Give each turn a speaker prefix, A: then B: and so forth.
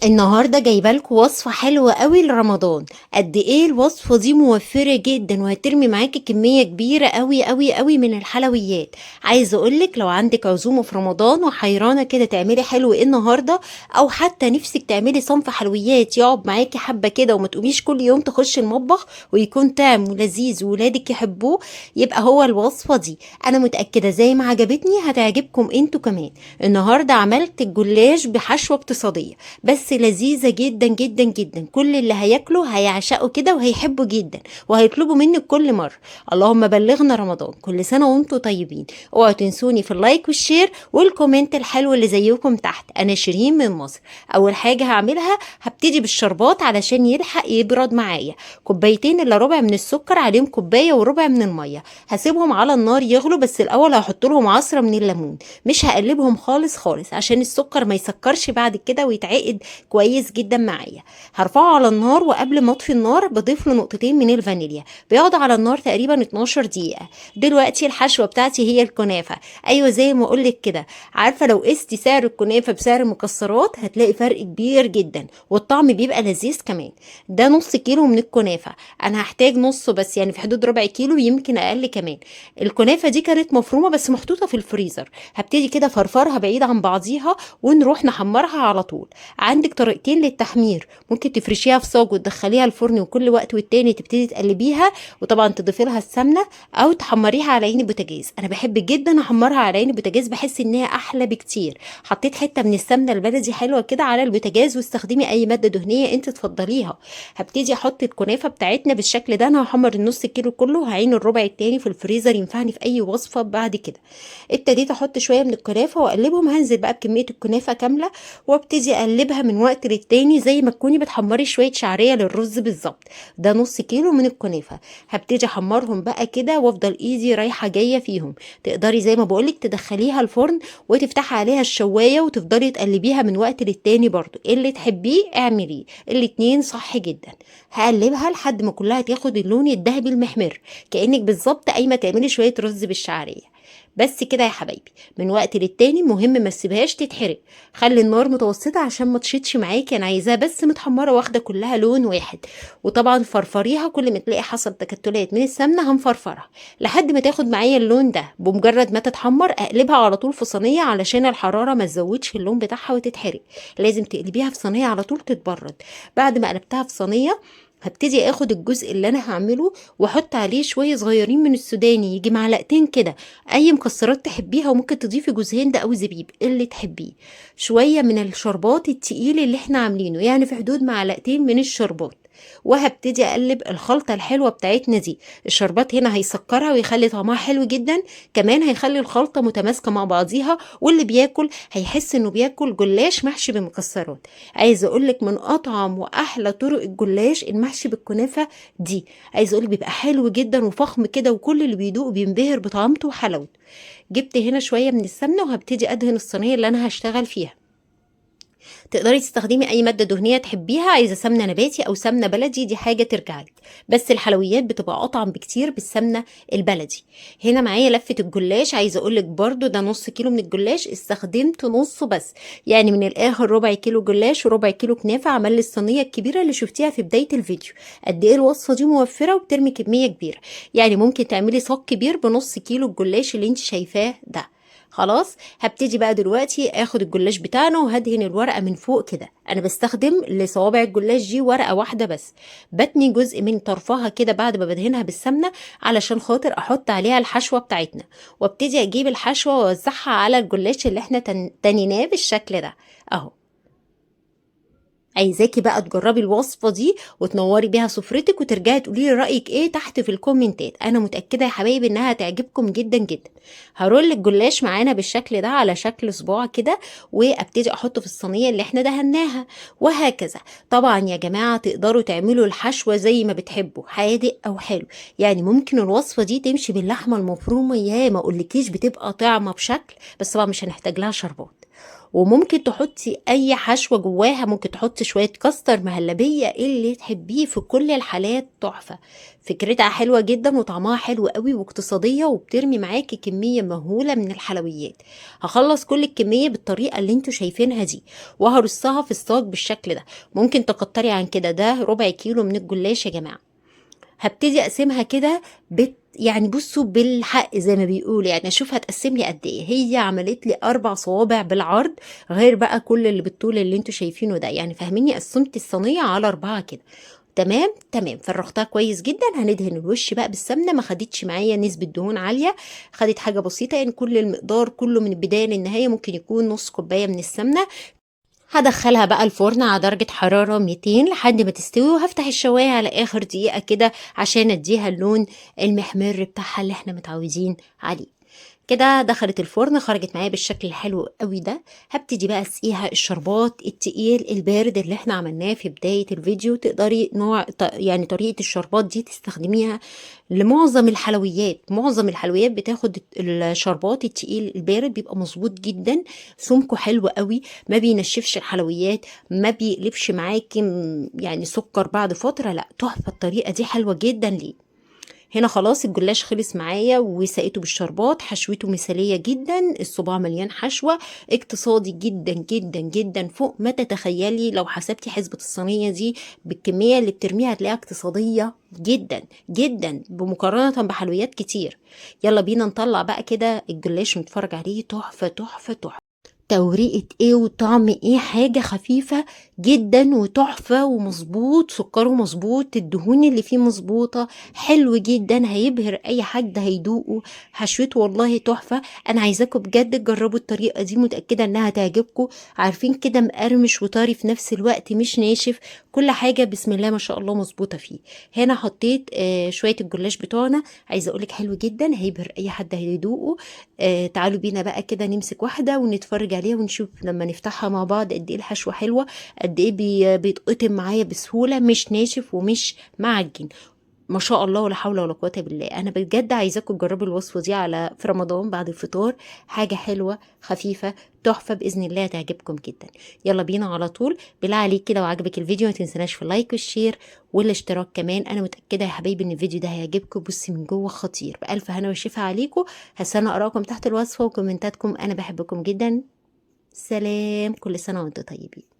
A: النهارده جايبه لكم وصفه حلوه قوي لرمضان. قد ايه الوصفه دي موفره جدا وهترمي معاكي كميه كبيره قوي قوي قوي من الحلويات. عايزه اقولك لو عندك عزومه في رمضان وحيرانه كده تعملي حلو ايه النهارده، او حتى نفسك تعملي صنف حلويات يقعد معاكي حبه كده وما تقوميش كل يوم تخشي المطبخ، ويكون طعم ولذيذ وولادك يحبوه، يبقى هو الوصفه دي. انا متاكده زي ما عجبتني هتعجبكم انتوا كمان. النهارده عملت الجلاش بحشوه اقتصاديه، بس لذيذة جدا جدا جدا. كل اللي هياكله هيعشقوا كده وهيحبوا جدا وهيطلبوا منك كل مرة. اللهم بلغنا رمضان، كل سنة وانتم طيبين. اوعوا تنسوني في اللايك والشير والكومنت الحلو اللي زيكم تحت. انا شيرين من مصر. اول حاجة هعملها هبتدي بالشربات علشان يلحق يبرد معايا. كوبايتين الا ربع من السكر، عليهم كوباية وربع من المية. هسيبهم على النار يغلوا، بس الاول هحط لهم عصرة من الليمون. مش هقلبهم خالص خالص عشان السكر ما يسكرش بعد كده ويتعقد كويس جدا معايا. هرفعه على النار، وقبل ما اطفي النار بضيف له نقطتين من الفانيليا. بيقعد على النار تقريبا 12 دقيقة. دلوقتي الحشوة بتاعتي هي الكنافة. ايوه زي ما اقولك كده. عارفة لو قستي سعر الكنافة بسعر المكسرات هتلاقي فرق كبير جدا، والطعم بيبقى لذيذ كمان. ده نص كيلو من الكنافة. انا هحتاج نصه بس، يعني في حدود ربع كيلو يمكن اقل كمان. الكنافة دي كانت مفرومة بس محطوطة في الفريزر. هبتدي كده فرفرها بعيد عن بعضيها ونروح نحمرها على طول. عندك طريقتين للتحمير، ممكن تفرشيها في صاج وتدخليها الفرن وكل وقت والتاني تبتدي تقلبيها، وطبعا تضيفي لها السمنه، او تحمريها على عين البوتاجاز. انا بحب جدا احمرها على عين البوتاجاز، بحس ان هي احلى بكتير. حطيت حته من السمنه البلدي حلوه كده على البوتاجاز، واستخدمي اي ماده دهنيه انت تفضليها. هبتدي احط الكنافه بتاعتنا بالشكل ده. انا هحمر النص كيلو كله، هعين الربع التاني في الفريزر ينفعني في اي وصفه بعد كده. ابتديت احط شويه من الكنافه واقلبهم، هنزل بقى بكميه الكنافه كامله، وابتدي اقلبها من وقت للتاني زي ما تكوني بتحمري شويه شعريه للرز بالظبط. ده نص كيلو من الكنافه. هبتدي احمرهم بقى كده وافضل ايدي رايحه جايه فيهم. تقدري زي ما بقولك تدخليها الفرن وتفتحي عليها الشوايه وتفضلي تقلبيها من وقت للتاني برضو. اللي تحبيه اعمليه، الاتنين صح جدا. هقلبها لحد ما كلها تاخد اللون الذهبي المحمر، كانك بالظبط قايمه تعملي شويه رز بالشعريه. بس كده يا حبايبي. من وقت للتاني مهم ما تسيبهاش تتحرق. خلي النار متوسطه عشان ما تشيطش معاكي. انا عايزاها بس متحمره واخده كلها لون واحد. وطبعا فرفريها، كل ما تلاقي حصل تكتلات من السمنه هنفرفرها لحد ما تاخد معايا اللون ده. بمجرد ما تتحمر اقلبها على طول في صينيه علشان الحراره ما تزودش اللون بتاعها وتتحرق. لازم تقلبيها في صينيه على طول تتبرد. بعد ما قلبتها في صينيه هبتدي اخد الجزء اللي انا هعمله واحط عليه شويه صغيرين من السوداني، يجي معلقتين كده. اي مكسرات تحبيها، وممكن تضيفي جوز هند او زبيب اللي تحبيه. شويه من الشربات التقيل اللي احنا عاملينه، يعني في حدود معلقتين من الشربات. وهبتدي اقلب الخلطه الحلوه بتاعتنا دي. الشربات هنا هيسكرها ويخلي طعمها حلو جدا، كمان هيخلي الخلطه متماسكه مع بعضيها، واللي بياكل هيحس انه بياكل جلاش محشي بالمكسرات. عايزه اقولك من اطعم واحلى طرق الجلاش المحشي بالكنافه دي. عايزه اقولك بيبقى حلو جدا وفخم كده، وكل اللي بيدوق بينبهر بطعمته وحلاوته. جبت هنا شويه من السمنه وهبتدي ادهن الصينيه اللي انا هشتغل فيها. تقدري تستخدمي اي ماده دهنيه تحبيها، عايزه سمنه نباتي او سمنه بلدي دي حاجه ترجع لك. بس الحلويات بتبقى اطعم بكتير بالسمنه البلدي. هنا معايا لفه الجلاش. عايزه اقول لك برده ده نص كيلو من الجلاش استخدمت نصه بس. يعني من الاخر ربع كيلو جلاش وربع كيلو كنافه عمل لي الصينيه الكبيره اللي شفتيها في بدايه الفيديو. قد ايه الوصفه دي موفره وبترمي كميه كبيره. يعني ممكن تعملي صاج كبير بنص كيلو الجلاش اللي انت شايفاه ده. خلاص. هبتدي بقى دلوقتي اخد الجلاش بتاعنا وهدهن الورقه من فوق كده. انا بستخدم لصوابع الجلاش دي ورقه واحده بس. بتني جزء من طرفها كده بعد ما بدهنها بالسمنه علشان خاطر احط عليها الحشوه بتاعتنا. وابتدي اجيب الحشوه واوزعها على الجلاش اللي احنا تنيناه بالشكل ده اهو. عايزاكي بقى تجربي الوصفة دي وتنوري بيها سفرتك، وترجعي تقولي لي رأيك ايه تحت في الكومنتات. انا متأكدة يا حبايبي انها هتعجبكم جدا جدا. هرول الجلاش معانا بالشكل ده على شكل صباع كده، وابتدي احطه في الصينية اللي احنا دهناها، وهكذا. طبعا يا جماعة تقدروا تعملوا الحشوة زي ما بتحبوا، حادق او حلو. يعني ممكن الوصفة دي تمشي باللحمة المفرومة، يا ما اقولكيش بتبقى طعمة بشكل، بس طبعا مش هنحتاج لها شربات. وممكن تحطي اي حشوة جواها، ممكن تحطي شوية كاستر، مهلبية، اللي تحبيه، في كل الحالات تحفة. فكرتها حلوة جدا وطعمها حلو قوي واقتصادية، وبترمي معاكي كمية مهولة من الحلويات. هخلص كل الكمية بالطريقة اللي انتوا شايفينها دي، وهرصها في الصاج بالشكل ده. ممكن تكتري عن كده، ده ربع كيلو من الجلاش يا جماعة. هبتدي اقسمها كده يعني بصوا بالحق زي ما بيقول، يعني اشوف هتقسم لي قد ايه. هي عملت لي 4 صوابع بالعرض، غير بقى كل اللي بالطول اللي انتوا شايفينه ده، يعني فاهميني؟ قسمت الصينيه على 4 كده. تمام تمام، فرختها كويس جدا. هندهن الوش بقى بالسمنه، ما خدتش معايا نسبه دهون عاليه، خدت حاجه بسيطه، يعني كل المقدار كله من البدايه للنهايه ممكن يكون نص كوبايه من السمنه. هدخلها بقى الفرن على درجة حرارة 200 لحد ما تستوي، وهفتح الشواية على آخر دقيقة كده عشان اديها اللون المحمر بتاعها اللي احنا متعودين عليه. كده دخلت الفرن، خرجت معايا بالشكل الحلو قوي ده. هبتدي بقى اسقيها الشربات التقيل البارد اللي احنا عملناه في بداية الفيديو. تقدري يعني طريقة الشربات دي تستخدميها لمعظم الحلويات. معظم الحلويات بتاخد الشربات التقيل البارد، بيبقى مظبوط جدا، سمكه حلو قوي، ما بينشفش الحلويات، ما بيقلبش معاكي يعني سكر بعد فترة. لا، تحفة، الطريقة دي حلوة جدا. ليه؟ هنا خلاص الجلاش خلص معايا وسقيته بالشربات، حشوته مثالية جدا، الصباع مليان حشوة، اقتصادي جدا جدا جدا فوق ما تتخيلي. لو حسبتي حسبة الصينية دي بالكمية اللي بترميها هتلاقيها اقتصادية جدا جدا بمقارنة بحلويات كتير. يلا بينا نطلع بقى كده الجلاش ونتفرج عليه. تحفة تحفة تحفة، توريقة ايه وطعم ايه، حاجة خفيفة جدا وتحفة ومظبوط، سكره مظبوط، الدهون اللي فيه مظبوطة، حلو جدا، هيبهر اي حد هيدوقه. حشوته والله تحفة. انا عايزاكم بجد تجربوا الطريقة دي، متأكدة انها تعجبكم. عارفين كده مقرمش وطري في نفس الوقت، مش ناشف، كل حاجة بسم الله ما شاء الله مظبوطة فيه. هنا حطيت شوية الجلاش بتوعنا، عايزة اقولك حلو جدا، هيبهر اي حد هيدوقه. تعالوا بينا بقى كده نمسك واحدة ونتفرج عليها ونشوف لما نفتحها مع بعض قد ايه الحشوة حلوة، قد ايه بيتقطم معايا بسهولة، مش ناشف ومش معجن. ما شاء الله ولا حول ولا قوة بالله. انا بجد عايزاكم تجربوا الوصفة دي في رمضان بعد الفطار، حاجة حلوة خفيفة تحفة، بإذن الله هتعجبكم جدا. يلا بينا على طول. بالله عليك كده، وعجبك الفيديو ما تنسناش في اللايك والشير والاشتراك كمان. انا متأكدة يا حبايبي ان الفيديو ده هيعجبكم. بصي من جوه خطير، بألف هنا وشفا عليكم. هستنى اراءكم تحت الوصفة وكومنتاتكم، انا بحبكم جدا. سلام، كل سنة وانتم طيبين.